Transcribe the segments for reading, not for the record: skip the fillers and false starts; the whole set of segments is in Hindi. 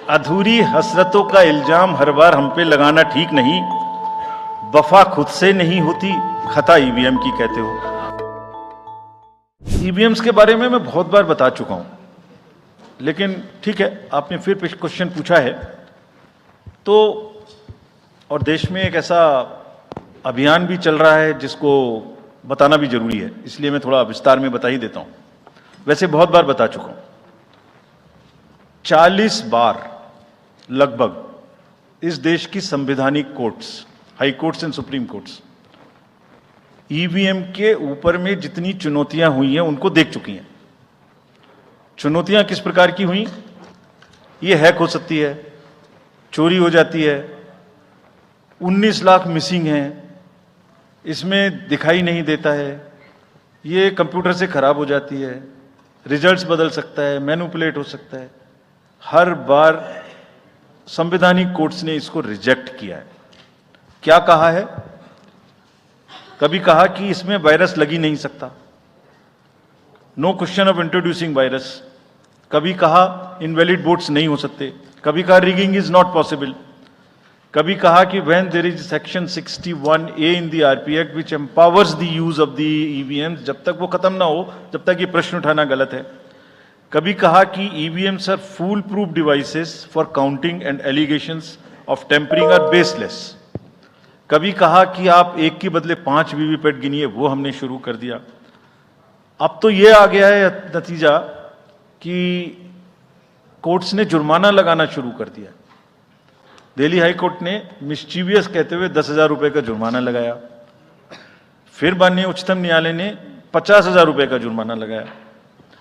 अधूरी हसरतों का इल्जाम हर बार हम पे लगाना ठीक नहीं। वफा खुद से नहीं होती, खता ईवीएम की कहते हो। ईवीएम्स के बारे में मैं बहुत बार बता चुका हूं, लेकिन ठीक है, आपने फिर क्वेश्चन पूछा है तो। और देश में एक ऐसा अभियान भी चल रहा है जिसको बताना भी जरूरी है, इसलिए मैं थोड़ा विस्तार में बता ही देता हूं। वैसे बहुत बार बता चुका हूं, 40 बार लगभग इस देश की संवैधानिक courts, high courts and supreme courts EVM के ऊपर में जितनी चुनौतियां हुई हैं उनको देख चुकी हैं। चुनौतियां किस प्रकार की हुई? ये हैक हो सकती है, चोरी हो जाती है, 19 लाख मिसिंग हैं, इसमें दिखाई नहीं देता है, ये कंप्यूटर से खराब हो जाती है, रिजल्ट्स बदल सकता है, मैनिपुलेट हो सकता है। हर बार संवैधानिक कोर्ट्स ने इसको रिजेक्ट किया है। क्या कहा है? कभी कहा कि इसमें वायरस लग ही नहीं सकता, no question of introducing virus. कभी कहा इनवैलिड वोट्स नहीं हो सकते, कभी कहा रिगिंग इज नॉट पॉसिबल, कभी कहा कि when there is section 61A in the RP act which empowers the use of the EVMs, जब तक वो खत्म ना हो तब तक ये प्रश्न उठाना गलत है। कभी कहा कि EVMs are fool proof devices for counting and allegations of tampering are baseless. कभी कहा कि आप एक के बदले 5 वीवीपैट गिनिए, वो हमने शुरू कर दिया। अब तो ये आ गया है नतीजा कि कोर्ट्स ने जुर्माना लगाना शुरू कर दिया। दिल्ली हाई कोर्ट ने मिस्चीवियस कहते हुए 10,000 रुपए का जुर्माना लगाया। फिर माननीय उच्चतम न्यायालय ने 50,000 रुपए का जुर्माना लगाया।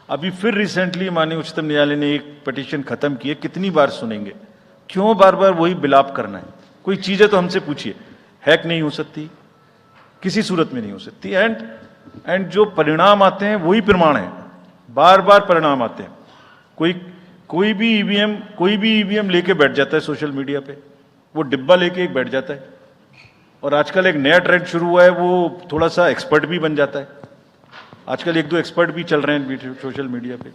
अभी फिर रिसेंटली माननीय उच्चतम न्यायालय ने एक पिटीशन खत्म की है। कितनी बार सुनेंगे? क्यों बार बार वही बिलाप करना है? कोई चीज है तो हमसे पूछिए। हैक नहीं हो सकती, किसी सूरत में नहीं हो सकती। एंड जो परिणाम आते हैं वही प्रमाण है, बार बार परिणाम आते हैं। कोई भी ईवीएम लेके बैठ जाता है सोशल मीडिया पे, वो डिब्बा लेके एक बैठ जाता है। और आजकल एक नया ट्रेंड शुरू हुआ है, वो थोड़ा सा एक्सपर्ट भी बन जाता है। आजकल 1-2 एक्सपर्ट भी चल रहे हैं सोशल मीडिया पे।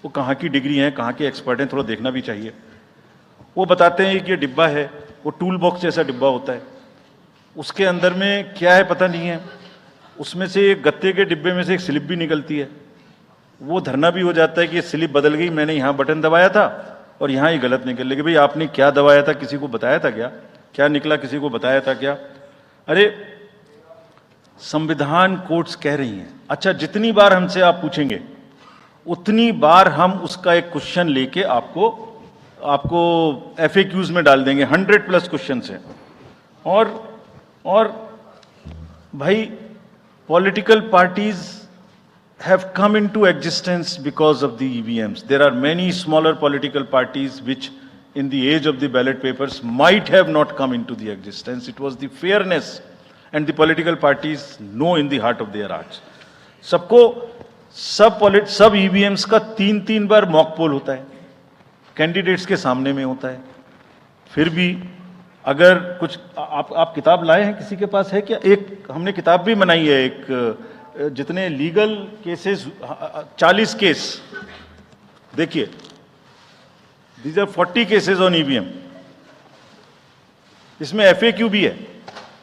वो कहाँ की डिग्री हैं, कहाँ के एक्सपर्ट हैं, थोड़ा देखना भी चाहिए। वो बताते हैं कि ये डिब्बा है, वो टूल बॉक्स जैसा डिब्बा होता है, उसके अंदर में क्या है पता नहीं है। उसमें से एक गत्ते के डिब्बे में से एक स्लिप भी निकलती है। वो धरना भी हो जाता है कि ये स्लिप बदल गई, मैंने यहाँ बटन दबाया था और यहाँ ही गलत निकल गई। भाई आपने क्या दबाया था, किसी को बताया था क्या? क्या निकला, किसी को बताया था क्या? अरे संविधान कोर्ट्स कह रही हैं। अच्छा, जितनी बार हमसे आप पूछेंगे उतनी बार हम उसका एक क्वेश्चन लेके आपको FAQs में डाल देंगे। 100+ क्वेश्चन हैं। और भाई political parties have come into existence because of the EVMs. There are many smaller political parties which in the age of the ballot papers might have not come into the existence. It was the fairness and the political parties know in the heart of their hearts. सब EVMs का 3-3 बार मॉक पोल होता है, कैंडिडेट्स के सामने में होता है। फिर भी अगर कुछ आप किताब लाए हैं, किसी के पास है क्या? एक हमने किताब भी बनाई है, एक जितने लीगल केसेस, 40 केस, देखिए, these are 40 cases on EVM. इसमें FAQ भी है,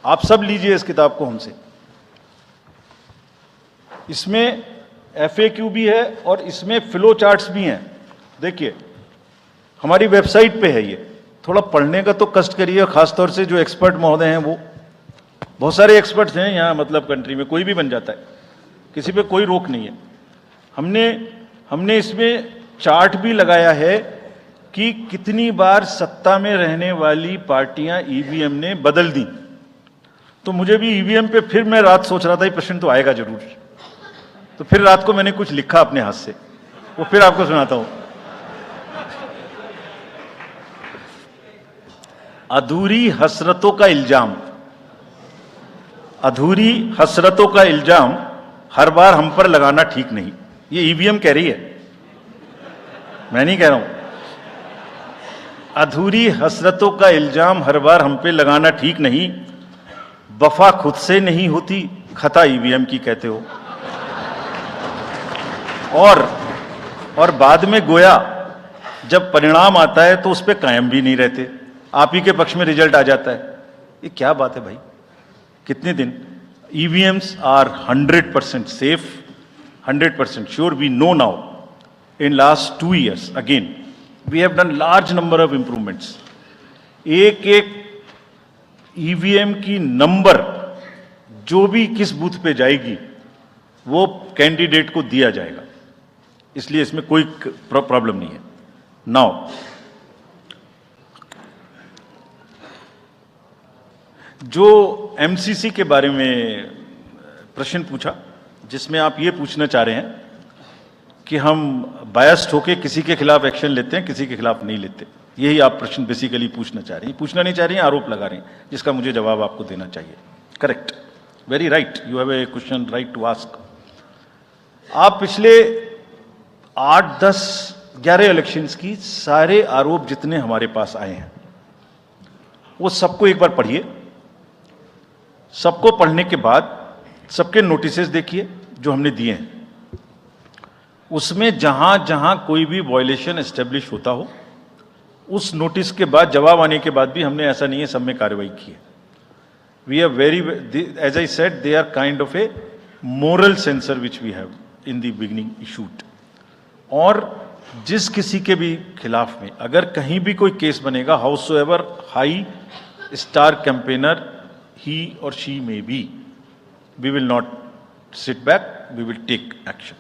आप सब लीजिए इस किताब को हमसे। इसमें FAQ भी है और इसमें फ्लो चार्ट्स भी हैं। देखिए, हमारी वेबसाइट पे है ये। थोड़ा पढ़ने का तो कष्ट करिए, खासतौर से जो एक्सपर्ट महोदय हैं, वो बहुत सारे एक्सपर्ट्स हैं यहाँ, मतलब कंट्री में कोई भी बन जाता है, किसी पे कोई रोक नहीं है। हमने इसमें चार्ट भी लगाया है कि कितनी बार सत्ता में रहने वाली पार्टियां ईवीएम ने बदल दी। तो मुझे भी ईवीएम पे फिर मैं रात सोच रहा था ये प्रश्न तो आएगा जरूर, तो फिर रात को मैंने कुछ लिखा अपने हाथ से, वो फिर आपको सुनाता हूं। अधूरी हसरतों का इल्जाम हर बार हम पर लगाना ठीक नहीं। ये ईवीएम कह रही है, मैं नहीं कह रहा हूं। अधूरी हसरतों का इल्जाम हर बार हम पे लगाना ठीक नहीं। वफा खुद से नहीं होती, खता ईवीएम की कहते हो। और बाद में गोया जब परिणाम आता है तो उस पर कायम भी नहीं रहते, आप ही के पक्ष में रिजल्ट आ जाता है। ये क्या बात है भाई? कितने दिन? EVMs are 100% safe, 100% sure. We know now in last 2 years again we have done large number of improvements. एक एक ईवीएम की नंबर जो भी किस बूथ पे जाएगी वो कैंडिडेट को दिया जाएगा, इसलिए इसमें कोई प्रॉब्लम नहीं है। नाउ जो एमसीसी के बारे में प्रश्न पूछा, जिसमें आप ये पूछना चाह रहे हैं कि हम बायस्ड होके किसी के खिलाफ एक्शन लेते हैं, किसी के खिलाफ नहीं लेते, यही आप प्रश्न बेसिकली पूछना चाह रही हैं। पूछना नहीं चाह रही हैं, आरोप लगा रही हैं, जिसका मुझे जवाब आपको देना चाहिए। Correct, very right, you have a question right to ask. आप पिछले 8, 10, 11 इलेक्शंस की सारे आरोप जितने हमारे पास आए हैं वो सबको एक बार पढ़िए। सबको पढ़ने के बाद सबके नोटिसेस देखिए जो हमने दिए हैं, उसमें जहां जहां कोई भी वायलेशन एस्टेब्लिश होता हो उस नोटिस के बाद, जवाब आने के बाद भी हमने, ऐसा नहीं है सब में कार्रवाई की है। We are very, as I said, they are kind of a moral censor which we have in the beginning issued. और जिस किसी के भी खिलाफ में अगर कहीं भी कोई केस बनेगा, however high star campaigner he or she may be, we will not sit back, we will take action.